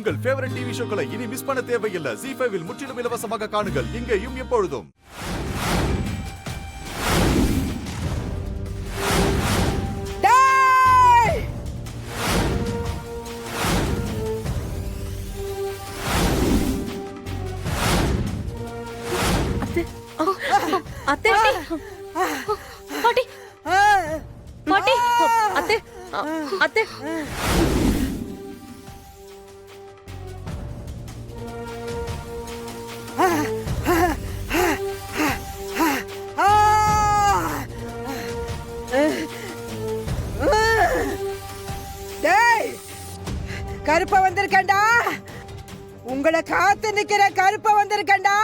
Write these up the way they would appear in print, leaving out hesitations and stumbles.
உங்கள் favourite TV ஷோக்களை இனி miss பண்ண தேவையில்லை. ZEE5 இல் முற்றிலும் இலவசமாக காணுங்கள். இங்கேயும் எப்பொழுதும். அத்தை பாட்டி பாட்டி அத்தை அத்தை கருப்ப வந்திருக்கண்டா. உங்களை காத்து நிக்கிற கருப்ப வந்திருக்கண்டா.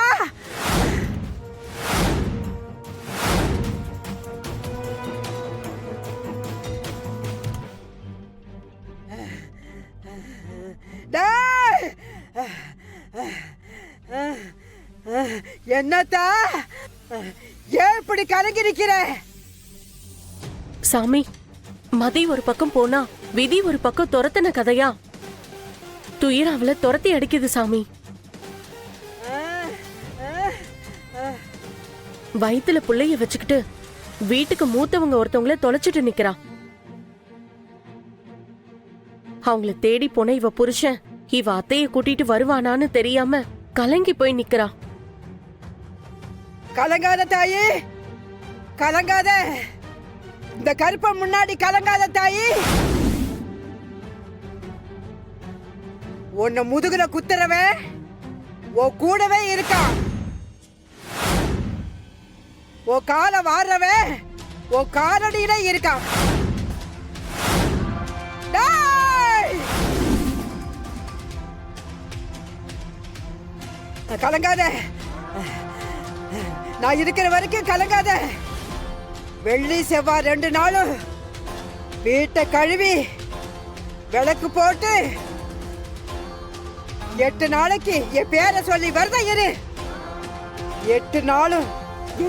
என்னத்தா ஏன் இப்படி கலங்கி நிக்கிற? சாமி, மதி ஒரு பக்கம் போனா விதி ஒரு பக்கம் துரத்தின கதையா? துயிராவில துரத்தி அடிக்குது சாமி. வயித்துல புள்ளைய வச்சுக்கிட்டு வீட்டுக்கு மூத்தவங்க ஒருத்தவங்கள தொலைச்சிட்டு நிக்கிறா. அவங்கள தேடி போன இவ புருஷன் இவ அத்தைய கூட்டிட்டு வருவானான்னு தெரியாம கலங்கி போய் நிக்கிறா. கலங்காத தாயி, கலங்காத. இந்த கருப்ப முன்னாடி கலங்காத தாயி. உன்னை முதுகுல குத்துறவன் ஓ கூடவே இருக்கான். ஓ கால வாடுறவன் ஓ காலடியில இருக்கான். கலங்காத. நான் இருக்கிற வரைக்கும் கலங்காத. வெள்ளி செவ்வாய் 2 நாளும் வீட்டை கழுவி விளக்கு போட்டு 8 நாளைக்கு என் பேரை சொல்லி வரத இரு. 8 நாளும்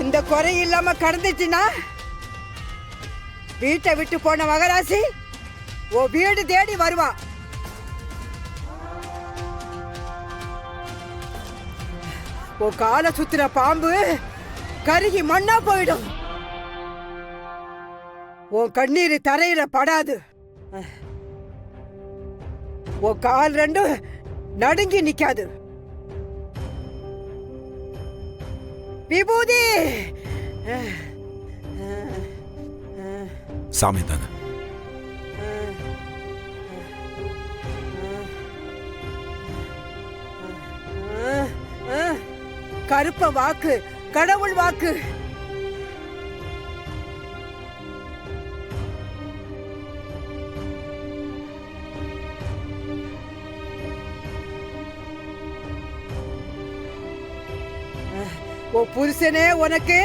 எந்த குறையும் இல்லாம கடந்துச்சுன்னா வீட்டை விட்டு போன மகராசி ஓ வீடு தேடி வருவா. ஓ கால சுத்துற பாம்பு கருகி மண்ணா போயிடும். உன் கண்ணீர் தரையில படாது. ஓ கால் 2 நடுங்கி நிக்காது. விபூதி சாமி தானே. கருப்ப வாக்கு கடவுள் வாக்கு. ஓ புருஷனே உனக்கு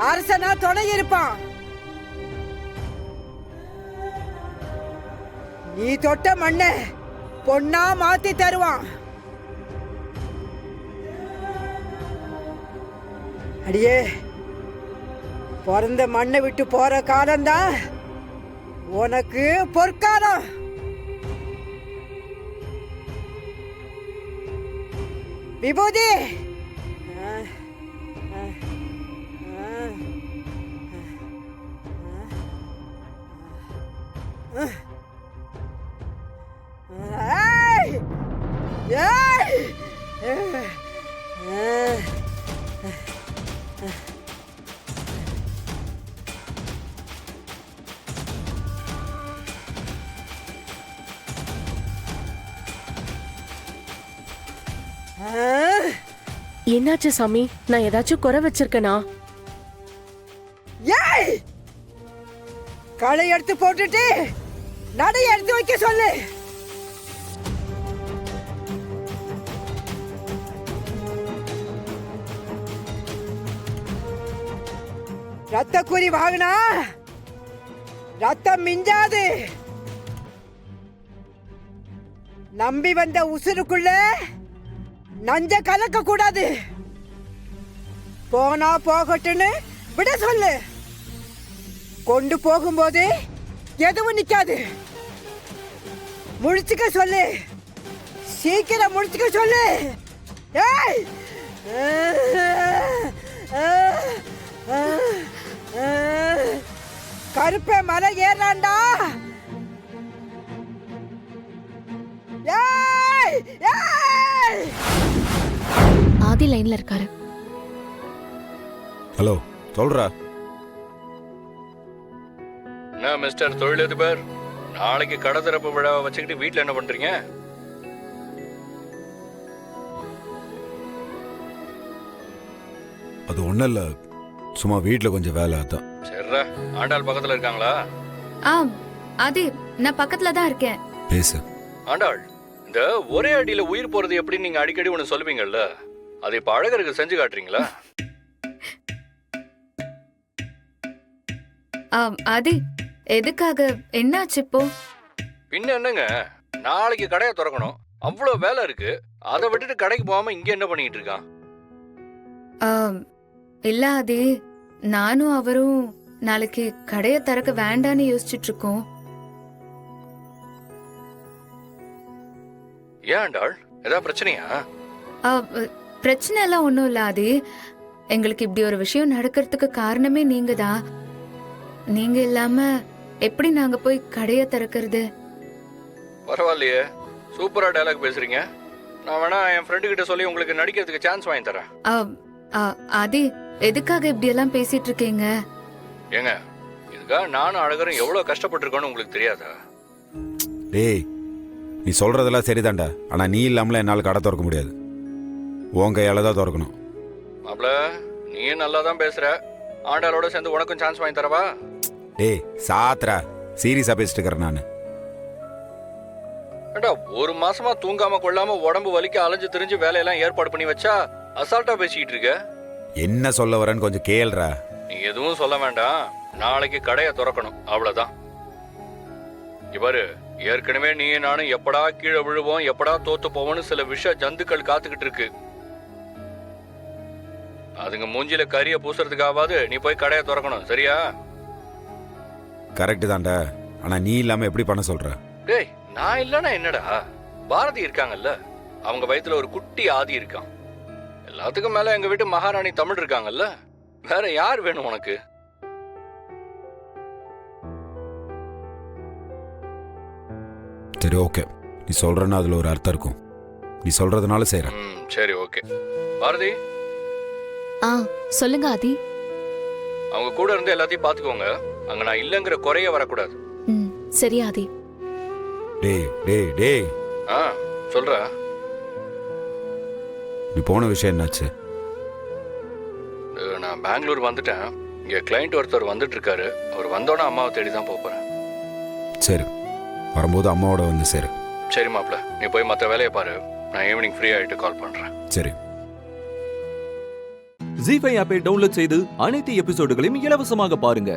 அரசனா துணை இருப்பான். நீ தொட்ட மண்ண பொன்னா மாத்தி தருவான். அடியே, பிறந்த மண்ணை விட்டு போற காலம்தான் உனக்கு பொற்காலம். விபூதி என்னாச்சு சாமி? நான் ஏதாச்சும் குறை வச்சிருக்கேனா? ஏய், களை எடுத்து போட்டுட்டு நடை எடுத்து வைக்க சொல்லு. ரத்த குறி வாங்கினா ரத்தம் மிஞ்சாது. நம்பி வந்த உசுருக்குள்ள நஞ்ச கலக்க கூடாது. போனா போகட்டுன்னு விட சொல்லு. கொண்டு போகும்போது எதுவும் நிக்காது. முழிச்சுக்க சொல்லு. சீக்கிரம் முடிச்சுக்க சொல்லு. ஏய் கருப்பை மலை ஏறாண்டா. ஏய் ஏய் ஆதி லைன்ல இருக்காரு. ஹலோ, சொல்றா. என்ன மிஸ்டர் தொழிலதிபர், நாளைக்கு கடை திறப்பு விழாவை வச்சுக்கிட்டு வீட்டில் என்ன பண்றீங்க? அது ஒண்ணும் இல்ல, சும்மா வீட்டுல கொஞ்சம் வேலை தான். சரிடா, ஆண்டாள் பக்கத்துல இருக்காங்களா? அது நான் பக்கத்துல தான் இருக்கேன். பேசு. ஆண்டாள், இந்த ஒரே அடியில உயிர் போறது எப்படி நீங்க அடிக்கடி ஒன்று சொல்லுவீங்கல்ல, அதை இப்ப அழகருக்கு செஞ்சு காட்டுறீங்களா? அது எதுக்காக, என்னாச்சு இப்போ? பின்ன என்னங்க, நாளைக்கு கடையை திறக்கணும், அவ்வளோ வேலை இருக்கு. அதை விட்டுட்டு கடைக்கு போகாம இங்க என்ன பண்ணிட்டு இருக்கான்? இல்ல அது நானும் அவரும் நாளைக்கு கடைய திறக்க வேண்டான்னு யோசிச்சுட்டு இருக்கோம். ஏன் ஆண்டாள், ஏதாவது பிரச்சனையா? பிரச்சனை எல்லாம் ஒண்ணும் இல்ல. அது எங்களுக்கு இப்படி ஒரு விஷயம் நடக்கிறதுக்கு காரணமே நீங்க தான். நீங்க இல்லாம எப்படி நாங்க போய் கடைய திறக்கிறது? பரவாயில்லையே, சூப்பரா டயலாக் பேசுறீங்க. நான் வேணா என் ஃப்ரெண்டு கிட்ட சொல்லி உங்களுக்கு நடிக்கிறதுக்கு சான்ஸ் வாங்கி தரேன். அது எதுக்காக இப்படி எல்லாம் பேசிட்டு இருக்கீங்க? ஏங்க, இதுக்காக நானும் அழகரும் எவ்வளவு கஷ்டப்பட்டிருக்கோன்னு உங்களுக்கு தெரியாதா? டேய், நீ சொல்றதெல்லாம் சரிதான்டா. ஆனா நீ இல்லாமல என்னால் கடை திறக்க முடியாது. உன் கையால தான் திறக்கணும். மாப்ள, நீயும் நல்லா தான் பேசுற. ஆண்டாளோட சேர்ந்து உனக்கும் சான்ஸ் வாங்கி தரவா? டேய் சாத்ரா, சீரியஸா பேசிட்டு இருக்கிறேன் நான். ஏண்டா, ஒரு மாசமா தூங்காம கொள்ளாம உடம்பு வலிக்க அலைஞ்சு திரிஞ்சு வேலையெல்லாம் ஏற்பாடு பண்ணி வச்சா அசால்ட்டா பேசிக்கிட்டு இருக்க. என்ன சொல்ல வரேன்னு கொஞ்சம் கேளுடா. நீ எதுவும் சொல்ல வேண்டாம், நாளைக்கு கடையை திறக்கணும், அவ்வளவுதான். இவரு ஏற்கனவே நீ நானும் எப்படா கீழே விழுவோம், எப்படா தோத்து போவோம்னு சில விஷ ஜந்துக்கள் காத்துக்கிட்டு இருக்கு. அதுங்க மூஞ்சில கரிய பூசுறதுக்காவது நீ போய் கடையை திறக்கணும், சரியா? கரெக்டு தான்டா. ஆனா நீ இல்லாம எப்படி பண்ண சொல்ற? டேய், நான் இல்லனா என்னடா, பாரதி இருக்காங்கல்ல, அவங்க வயித்துல ஒரு குட்டி ஆதி இருக்கான். எல்லாத்துக்கும் மேல எங்க வீட்டு மகாராணி தமிழ் இருக்காங்கல்ல, வேற யார் வேணும் உனக்கு? சரி ஓகே, நீ சொல்றன்னா அதுல ஒரு அர்த்தம் இருக்கும். நீ சொல்றதுனால செய்றேன். சரி ஓகே. பாரதி, சொல்லுங்க ஆதி. அவங்க கூட இருந்து எல்லாத்தையும் பாத்துக்கோங்க. அங்க நான் இல்லங்கிற குறைய வரக்கூடாது. சரி ஆதி. டேய் டேய் டேய், சொல்ற. நீ போன விஷயம் என்னாச்சு? நான் பெங்களூர் வந்துட்டேன். இங்க கிளைண்ட் ஒருத்தர் வந்துட்டு இருக்காரு. அவர் வந்தோட அம்மாவை தேடி தான் போறேன். சரி, வரும்போது அம்மாவோட வந்து சேரு. சரி மாப்ள, நீ போய் மற்ற வேலையை பாரு. நான் ஈவினிங் ஃப்ரீ ஆயிட்டு கால் பண்றேன். சரி. ஜீ5 ஆப்பை டவுன்லோட் செய்து அனைத்து எபிசோடுகளையும் இலவசமாக பாருங்க.